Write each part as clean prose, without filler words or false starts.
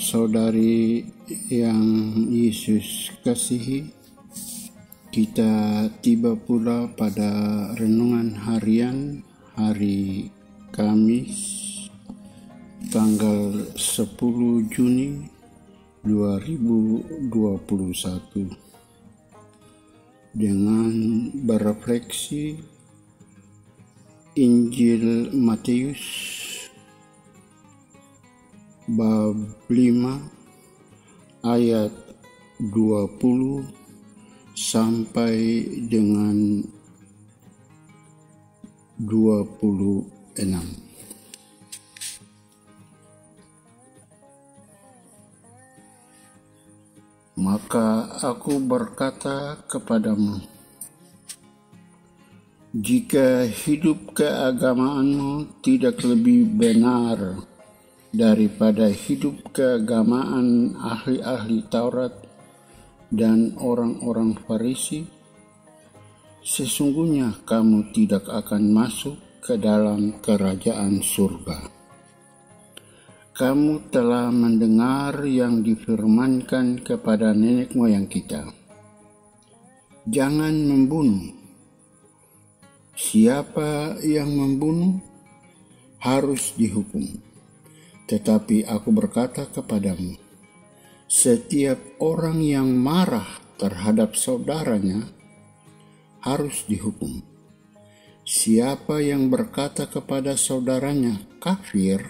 saudara-saudari yang Yesus kasihi, kita tiba pula pada renungan harian hari Kamis tanggal 10 Juni 2021 dengan berefleksi Injil Matius bab 5 ayat 20 sampai dengan 26. Maka aku berkata kepadamu, jika hidup keagamaanmu tidak lebih benar daripada hidup keagamaan ahli-ahli Taurat dan orang-orang Farisi, sesungguhnya kamu tidak akan masuk ke dalam kerajaan surga. Kamu telah mendengar yang difirmankan kepada nenek moyang kita, jangan membunuh. Siapa yang membunuh harus dihukum. Tetapi aku berkata kepadamu, setiap orang yang marah terhadap saudaranya harus dihukum. Siapa yang berkata kepada saudaranya kafir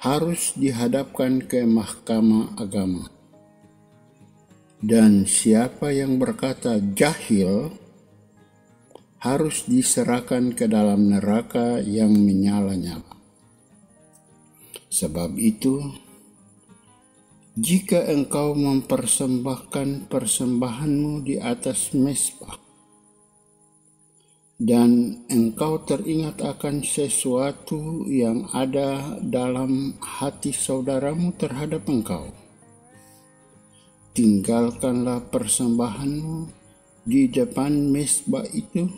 harus dihadapkan ke mahkamah agama. Dan siapa yang berkata jahil harus diserahkan ke dalam neraka yang menyala-nyala. Sebab itu, jika engkau mempersembahkan persembahanmu di atas mezbah, dan engkau teringat akan sesuatu yang ada dalam hati saudaramu terhadap engkau, tinggalkanlah persembahanmu di depan mezbah itu,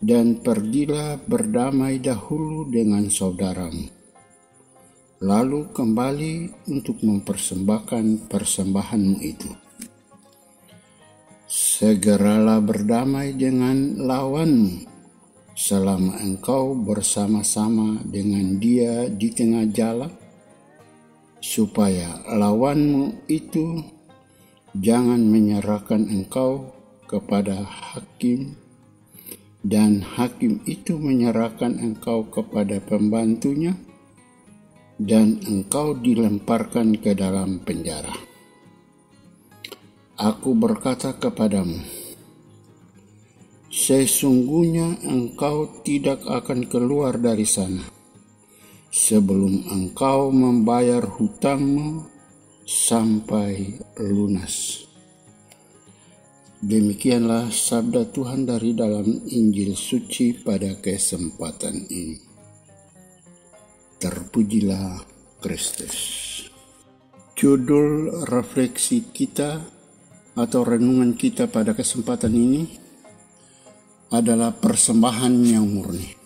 dan pergilah berdamai dahulu dengan saudaramu. Lalu kembali untuk mempersembahkan persembahanmu itu. Segeralah berdamai dengan lawanmu selama engkau bersama-sama dengan dia di tengah jalan, supaya lawanmu itu jangan menyerahkan engkau kepada hakim, dan hakim itu menyerahkan engkau kepada pembantunya, dan engkau dilemparkan ke dalam penjara. Aku berkata kepadamu, sesungguhnya engkau tidak akan keluar dari sana sebelum engkau membayar hutangmu sampai lunas. Demikianlah sabda Tuhan dari dalam Injil suci pada kesempatan ini. Terpujilah Kristus. Judul refleksi kita atau renungan kita pada kesempatan ini adalah persembahan yang murni.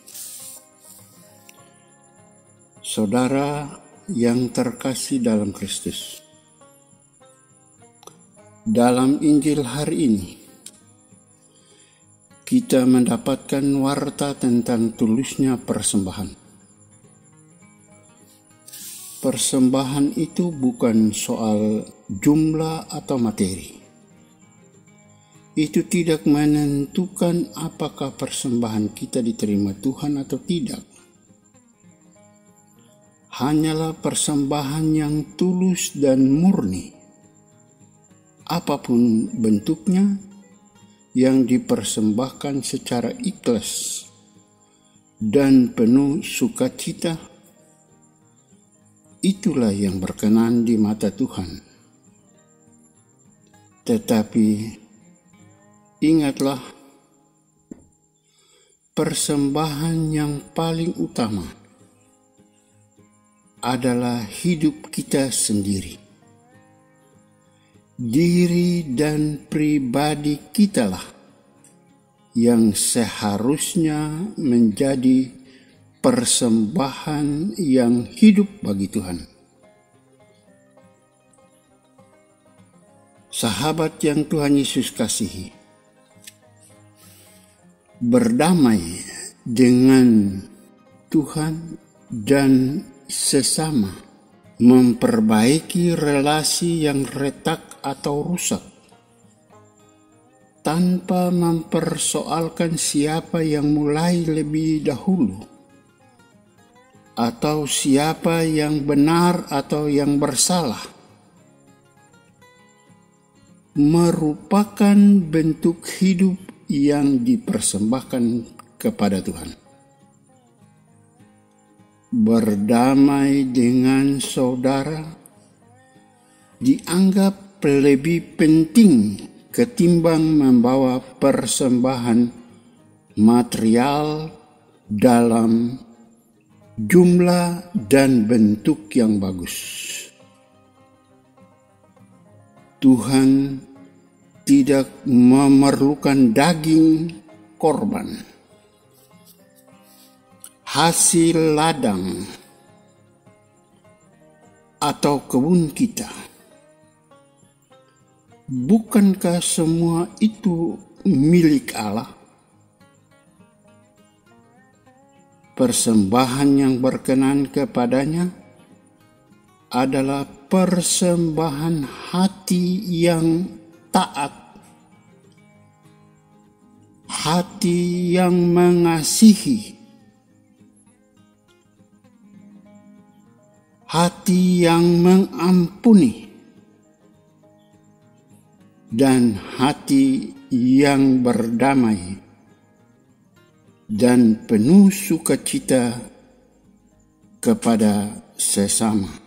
Saudara yang terkasih dalam Kristus, dalam Injil hari ini kita mendapatkan warta tentang tulusnya persembahan. Persembahan itu bukan soal jumlah atau materi. Itu tidak menentukan apakah persembahan kita diterima Tuhan atau tidak. Hanyalah persembahan yang tulus dan murni, apapun bentuknya, yang dipersembahkan secara ikhlas dan penuh sukacita, itulah yang berkenan di mata Tuhan. Tetapi ingatlah, persembahan yang paling utama adalah hidup kita sendiri. Diri dan pribadi kitalah yang seharusnya menjadi persembahan yang hidup bagi Tuhan. Sahabat yang Tuhan Yesus kasihi, berdamai dengan Tuhan dan sesama, memperbaiki relasi yang retak atau rusak, tanpa mempersoalkan siapa yang mulai lebih dahulu, atau siapa yang benar atau yang bersalah, merupakan bentuk hidup yang dipersembahkan kepada Tuhan. Berdamai dengan saudara dianggap lebih penting ketimbang membawa persembahan material dalam jumlah dan bentuk yang bagus. Tuhan tidak memerlukan daging korban, hasil ladang, atau kebun kita. Bukankah semua itu milik Allah? Persembahan yang berkenan kepadanya adalah persembahan hati yang taat, hati yang mengasihi, hati yang mengampuni, dan hati yang berdamai dan penuh sukacita kepada sesama.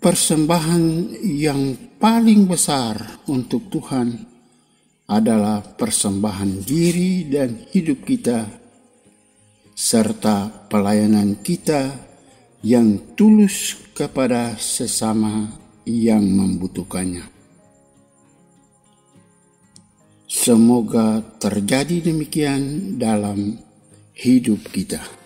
Persembahan yang paling besar untuk Tuhan adalah persembahan diri dan hidup kita, serta pelayanan kita yang tulus kepada sesama yang membutuhkannya. Semoga terjadi demikian dalam hidup kita.